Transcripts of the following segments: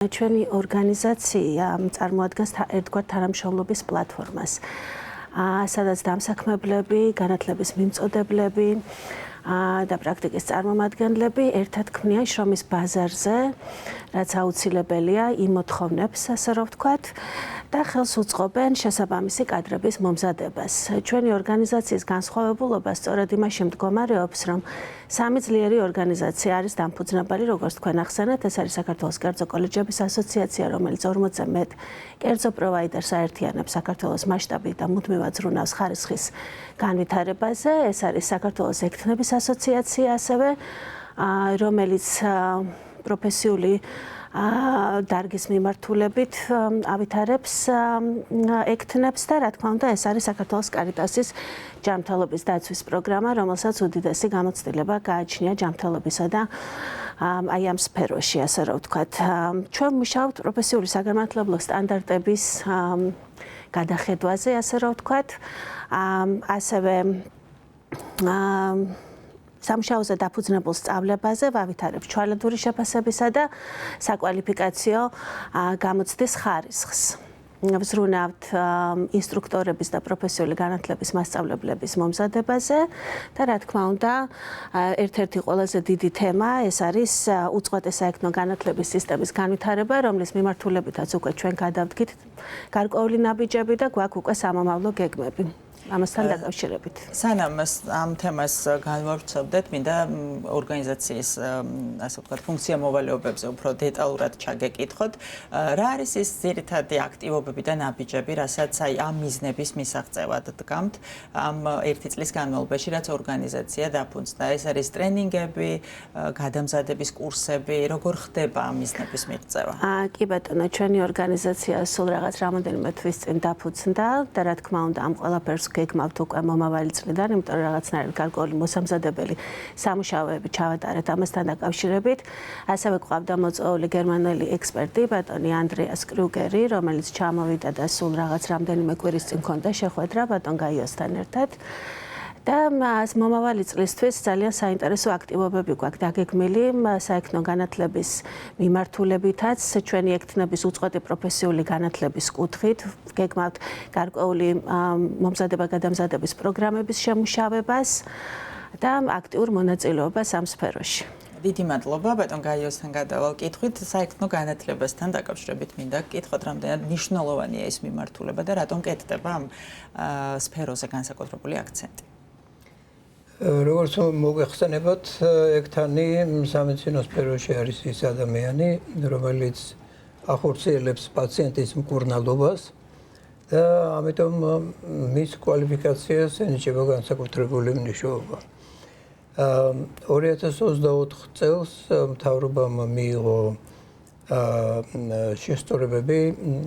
ჩვენი ორგანიზაცია წარმოადგენს ერთგვარ თანამშრომლობის პლატფორმას, სადაც დამსაქმებლები, განათლების მიმწოდებლები და პრაქტიკის წარმომადგენლები ერთად ქმნიან შრომის ბაზარზე, რაც აუცილებელია იმ მოთხოვნებს, ასე რომ ვთქვათ, და ხელს უწყობენ შესაბამისი კადრების მომზადებას. ჩვენი ორგანიზაციის განსხვავებულობა სწორედ იმაში მდგომარეობს, რომ სამი ძლიერი ორგანიზაცია არის დამფუძნებელი, როგორც თქვენ ახსენეთ, ეს არის საქართველოს კერძო კოლეჯების ასოციაცია, რომელიც 40-ზე მეტ კერძო პროვაიდერს აერთიანებს საქართველოს მასშტაბით და მუდმივად ზრუნავს ხარისხის განვითარებაზე. ეს არის საქართველოს ექთნების ასოციაცია ასევე, რომელიც პროფესიული დარგის მიმართულებით ავითარებს ექთნებს და რა თქმა უნდა ეს არის საქართველოს კარიტასის ჯანმრთელობის დაცვის პროგრამა, რომელსაც უდიდესი გამოცდილება გააჩნია ჯანმრთელობისა და აი ამ სფეროში, ასე რომ ვთქვათ. ჩვენ მუშაობთ პროფესიული საგანმანათლებლო სტანდარტების გადახედვაზე, ასე რომ ვთქვათ. ასევე სამუშაოზე დაფუძნებულ სწავლებაზე ვავითარებთ ჩვალადური შეფასებისა და საკვალიფიკაციო გამოცდის ხარისხს. ვზრუნავთ ინსტრუქტორების და პროფესიული განათლების მასწავლებლების მომზადებაზე და რა თქმა უნდა, ერთ-ერთი ყველაზე დიდი თემა ეს არის უწყვეტი საექნო განათლების სისტემის განვითარება, რომლის მიმართულებითაც უკვე ჩვენ გადავდგით გარკვეული ნაბიჯები და გვაქვს უკვე სამომავლო გეგმები. ამასთან დაკავშირებით. სანამ ამ თემას განვავრცობდეთ, მინდა ორგანიზაციის, ასე ვთქვათ, ფუნქცია-მოვალეობებზე უფრო დეტალურად ჩაგეკითხოთ. რა არის ის ძირითადი აქტივობები და ნაბიჯები, რასაც აი ამ მიზნების მისაღწევად დგამთ ამ ერთი წლის განმავლობაში, რაც ორგანიზაცია დაფუძნდა? ეს არის ტრენინგები, გადამზადების კურსები, როგორ ხდება ამ მიზნების მიღწევა? კი ბატონო, ჩვენი ორგანიზაცია სულ რაღაც რამოდენიმე თვის წინ დაფუძნდა და რა თქმა უნდა, ამ ყველაფერს გეგმავთ უკვე მომავალი წლიდან, იმიტომ რომ რაღაცნაირად გარკვეული მოსამზადებელი სამუშაოები ჩავატარეთ ამასთან დაკავშირებით. ასევე გვყავდა მოწვეული გერმანელი ექსპერტი, ბატონი ანდრეას კრუგერი, რომელიც ჩამოვიდა და სულ რაღაც რამდენიმე კვირის წინ ჰქონდა შეხვედრა ბატონ გაიოსთან ერთად. და მომავალი წლისთვის ძალიან საინტერესო აქტივობები გვაქვს დაგეგმილი საექნო განათლების მიმართულებითაც, ჩვენი ექთნების უწყვეტი პროფესიული განათლების კუთხით, გეგმავთ გარკვეული მომზადება-გადამზადების პროგრამების შემუშავებას და აქტიურ მონაწილეობას ამ სფეროში. დიდი მადლობა, ბატონ გაიოსთან გადავალ კითხვით, საექნო განათლებასთან დაკავშირებით მინდა გკითხოთ, რამდენად მნიშვნელოვანია ეს მიმართულება და რატომ კეთდება ამ სფეროზე განსაკუთრებული აქცენტი? როგორც მოგეხსენებათ, ექთანი სამედიცინო სფეროში არის ის ადამიანი, რომელიც ახორციელებს პაციენტის მკურნალობას და ამიტომ მის კვალიფიკაციას ენიჭება განსაკუთრებული მნიშვნელობა. 2024 წელს მთავრობამ მიიღო შესწორებები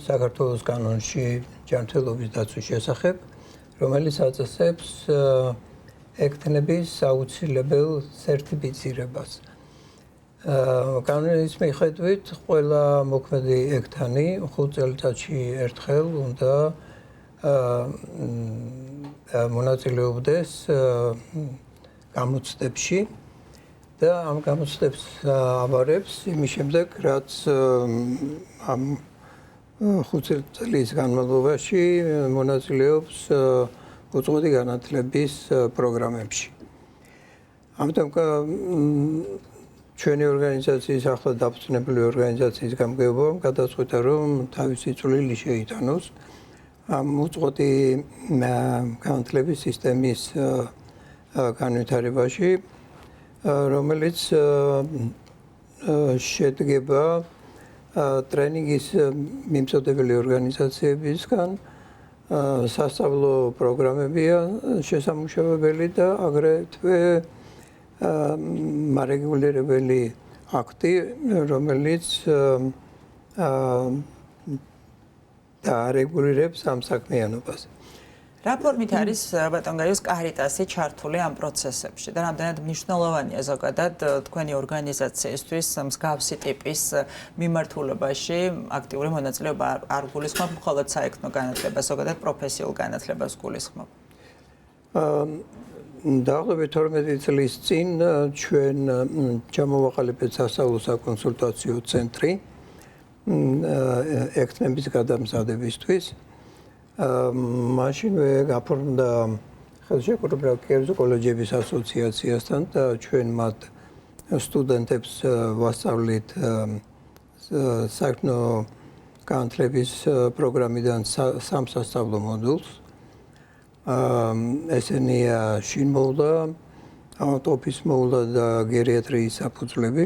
საქართველოს კანონში ჯანმრთელობის დაცვის შესახებ, რომელიც აწესებს ექთნების აუცილებელ სერტიფიცირებას. კანონის მიხედვით, ყველა მოქმედი ექთანი 5 წელიწადში ერთხელ უნდა მონაწილეობდეს გამოცდებში და ამ გამოცდებს აბარებს იმის შემდეგ, რაც ამ 5 წლის განმავლობაში მონაწილეობს უწყვეტი განათლების პროგრამებში. ამიტომ ჩვენი ორგანიზაციის ახლა დაფუძნებული ორგანიზაციის გამგეობამ გადაწყვიტა, რომ თავისი წვლილი შეიტანოს ამ უწყვეტი განათლების სისტემის განვითარებაში, რომელიც შედგება ტრენინგის მიმწოდებელი ორგანიზაციებისგან, სასწავლო პროგრამებია შესამუშავებელი და აგრეთვე მარეგულირებელი აქტი, რომელიც დაარეგულირებს ამ საქმიანობას. რა ფორმით არის ბატონ გაიოს კარიტასი ჩართული ამ პროცესებში და რამდენად მნიშვნელოვანია ზოგადად თქვენი ორგანიზაციისთვის მსგავსი ტიპის მიმართულებაში აქტიური მონაწილეობა არ გულისხმობ მხოლოდ საექნო განათლებას, ზოგადად პროფესიულ განათლებას გულისხმობ? დაახლოებით 12 წლის წინ ჩვენ ჩამოვაყალიბეთ სასწავლო საკონსულტაციო ცენტრი ექთნების გადამზადებისთვის. მაშინვე გაფორმდა ხელშეკრულება კერძო კოლეჯების ასოციაციასთან და ჩვენ მათ სტუდენტებს ვასწავლით საქმო განათლების პროგრამიდან სამ სასწავლო მოდულს. ესენია შინმოვლა, ავტოფის მოვლა და გერიატრიის საფუძვლები.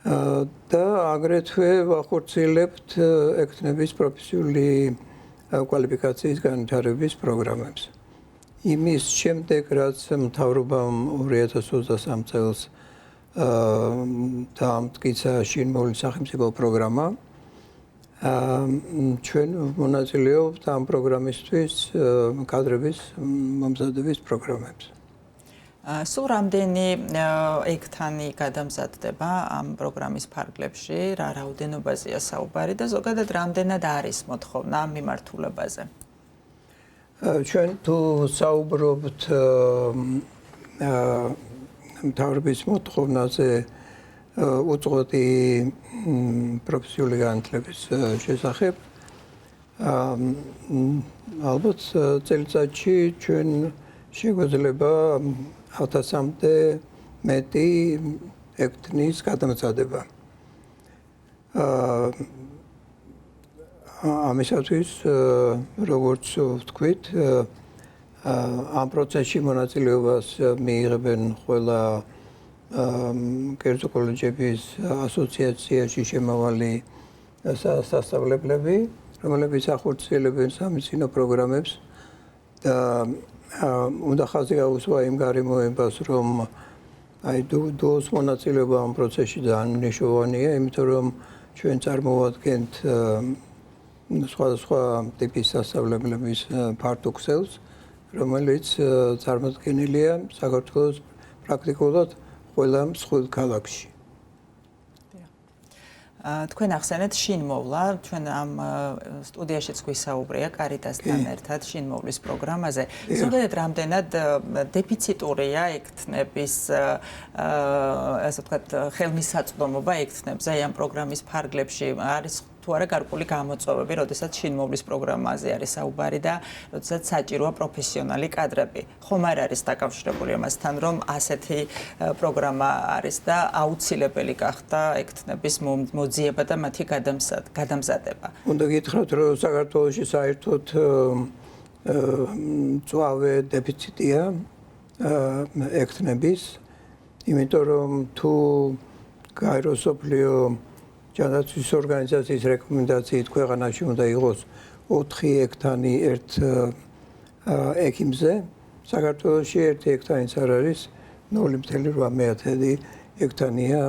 და აგრეთვე ვახორციელებთ ექთნების პროფესიული კვალიფიკაციის განვითარების პროგრამებს. იმის შემდეგ, რაც მთავრობამ 2023 წელს დაამტკიცა შინმოვლის სახელმწიფო პროგრამა, ჩვენ მონაწილეობთ ამ პროგრამისთვის კადრების მომზადების პროგრამებს. სულ რამდენი ექთანი გადამზადდება ამ პროგრამის ფარგლებში, რა რაოდენობაზეა საუბარი და ზოგადად რამდენად არის მოთხოვნა ამ მიმართულებაზე? ჩვენ თუ საუბრობთ მთავრობის მოთხოვნაზე უწყვეტი პროფესიული განათლების შესახებ, ალბათ წელიწადში ჩვენ შეგვეძლება 1000-მდე მეტი ექთნის გადამზადება. ამისათვის, როგორც ვთქვით, ამ პროცესში მონაწილეობას მიიღებენ ყველა კერძო კოლეჯების ასოციაციაში შემავალი სასწავლებლები, რომლებიც ახორციელებენ სამეცნიერო პროგრამებს და უნდა ხაზი გაუსვა იმ გარემოებას, რომ დუოს მონაწილეობა ამ პროცესში ძალიან მნიშვნელოვანია, იმიტომ რომ ჩვენ წარმოვადგენთ სხვადასხვა ტიპის სასწავლებლების ფართო ქსელს, რომელიც წარმოდგენილია საქართველოს პრაქტიკულად ყველა მსხვილ ქალაქში. თქვენ ახსენეთ შინმოვლა, ჩვენ ამ სტუდიაშიც გვისაუბრია კარიტასთან ერთად შინმოვლის პროგრამაზე. ზოგადად რამდენად დეფიციტურია ექთნების, ასე ვთქვათ, ხელმისაწვდომობა ექთნებზე ამ პროგრამის ფარგლებში არის თუ არა გარკვეული გამოწვევები, როდესაც შინმოვლის პროგრამაზე არის საუბარი და როდესაც საჭიროა პროფესიონალი კადრები. ხომ არ არის დაკავშირებული ამასთან, რომ ასეთი პროგრამა არის და აუცილებელი გახდა ექთნების მოძიება და მათი გადამზადება. უნდა გითხრათ, რომ საქართველოში საერთოდ მწვავე დეფიციტია ექთნების, იმიტომ რომ თუ გაერო სოფლიო ჯანდაცვის ორგანიზაციის რეკომენდაციით ქვეყანაში უნდა იყოს 4 ექთანი ერთ ექიმზე, საქართველოში 1 ექთანიც არ არის, 0.8 ექთანია.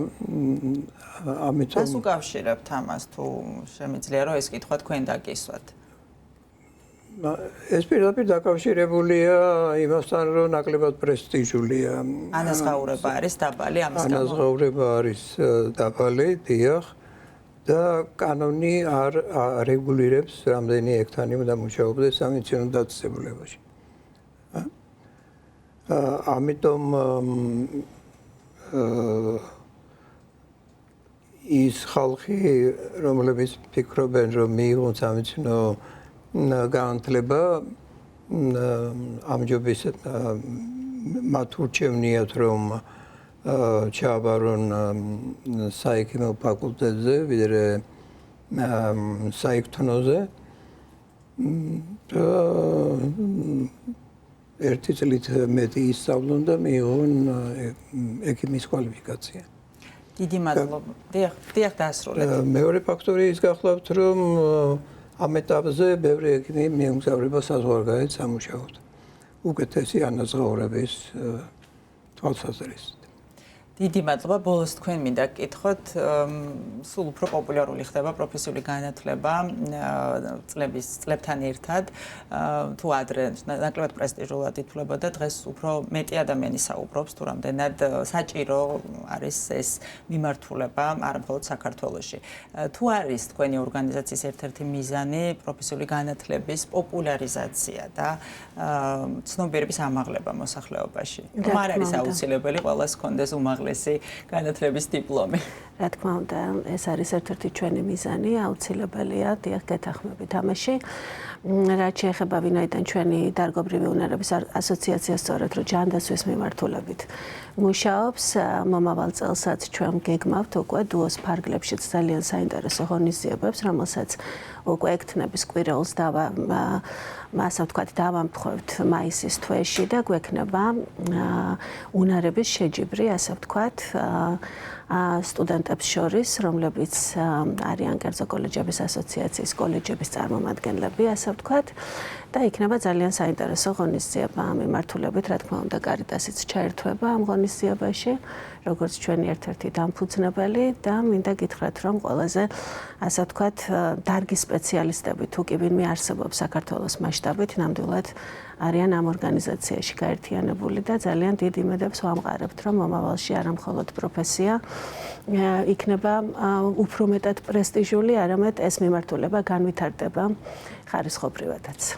ამიტომ რას უკავშირებთ ამას, თუ შემიძლია რომ ეს კითხვა თქვენ დაგისვათ? ეს პირდაპირ დაკავშირებულია იმასთან, რომ ნაკლებად პრესტიჟულია. ანაზღაურება არის დაბალი ამის გამო. ანაზღაურება არის დაბალი, დიახ. და კანონი არ რეგულირებს რამდენი ექთანი უნდა მუშაობდეს სამეცნიერო დაწესებულებაში. ამიტომ ის ხალხი, რომლებიც ფიქრობენ, რომ მიიღონ სამეცნიერო განათლება, ამჯობეს მათ ურჩევნიათ, რომ ჩააბარონ საექიმო ფაკულტეტზე, ვიდრე საექთონოზე. ერთი წლით მეტი ისწავლონ და მიიღონ ექიმის კვალიფიკაცია. დიდი მადლობა. დიახ, დაასრულეთ. მეორე ფაქტორი ის გახლავთ, რომ ამ ეტაპზე ბევრი ექიმი მიემგზავრება საზღვარგარეთ სამუშაოდ. უკეთესი ანაზღაურების თვალსაზრისით. დიდი მადლობა. ბოლოს თქვენ მინდა გკითხოთ, სულ უფრო პოპულარული ხდება პროფესიული განათლება წლებთან ერთად, თუ ადრე ნაკლებად პრესტიჟულად ითვლებოდა, დღეს უფრო მეტი ადამიანი საუბრობს, თუ რამდენად საჭირო არის ეს მიმართულება, არა მხოლოდ საქართველოში. თუ არის თქვენი ორგანიზაციის ერთ-ერთი მიზანი პროფესიული განათლების პოპულარიზაცია და ცნობიერების ამაღლება მოსახლეობაში? არ არის აუცილებელი ყველას ჰქონდეს უმაღლესი უმაღლესი განათლების დიპლომი. რა თქმა უნდა, ეს არის ერთ-ერთი ჩვენი მიზანი, აუცილებელია დიახ გეთანხმებით ამაში. რაც შეეხება ვინაიდან ჩვენი დარგობრივი უნარების ასოციაცია სწორედ რომ ჯანდაცვის მიმართულებით მუშაობს, მომავალ წელსაც ჩვენ გეგმავთ უკვე დუოს ფარგლებშიც ძალიან საინტერესო ღონისძიებებს, რომელსაც უკვე ექთნების კვირაულს ასე ვთქვათ, დავამტყევთ მაისის თვეში და გვექნება უნარების შეჯიბრი, ასე ვთქვათ, სტუდენტებს შორის, რომლებიც არიან კერძო კოლეჯების ასოციაციის კოლეჯების წარმომადგენლები, ასე ვთქვათ, და იქნება ძალიან საინტერესო ღონისძიება ამ მიმართულებით, რა თქმა უნდა, კარიტასიც ჩაერთვება ამ ღონისძიებაში, როგორც ჩვენი ერთ-ერთი დამფუძნებელი და მინდა გითხრათ, რომ ყველაზე, ასე ვთქვათ, დარგის სპეციალისტები თუ კი ვინმე არსებობს საქართველოს მასშტაბით, ნამდვილად არიან ამ ორგანიზაციაში გაერთიანებული და ძალიან დიდ იმედებს ვამყარებთ, რომ მომავალში არა მხოლოდ პროფესია იქნება უფრო მეტად პრესტიჟული, არამედ ეს მიმართულება განვითარდება ხარისხობრივადაც.